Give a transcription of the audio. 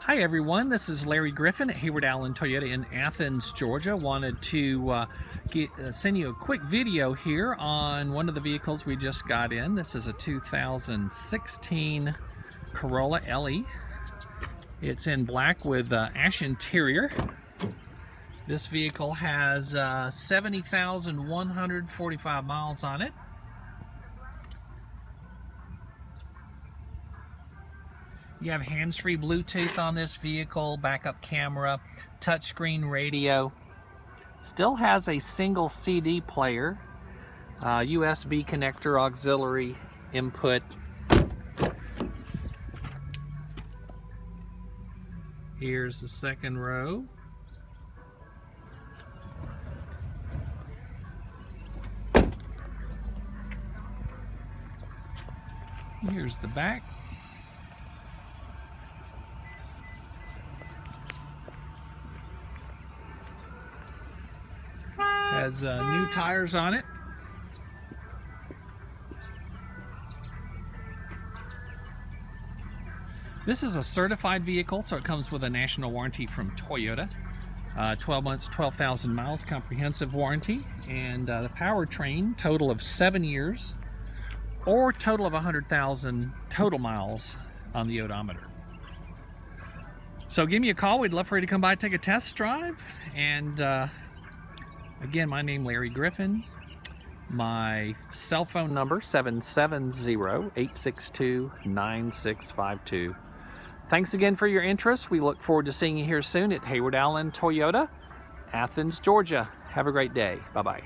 Hi everyone, this is Larry Griffin at Heyward Toyota in Athens, Georgia. Wanted to send you a quick video here on one of the vehicles we just got in. This is a 2016 Corolla LE. It's in black with ash interior. This vehicle has 70,145 miles on it. You have hands-free Bluetooth on this vehicle, backup camera, touchscreen radio. Still has a single CD player, USB connector, auxiliary input. Here's the second row. Here's the back. Has new tires on it. This is a certified vehicle, so it comes with a national warranty from Toyota. 12 months, 12,000 miles, comprehensive warranty, and the powertrain total of 7 years, or total of 100,000 total miles on the odometer. So give me a call. We'd love for you to come by and take a test drive. And again, my name is Larry Griffin. My cell phone number 770-862-9652. Thanks again for your interest. We look forward to seeing you here soon at Heyward Toyota, Athens, Georgia. Have a great day. Bye-bye.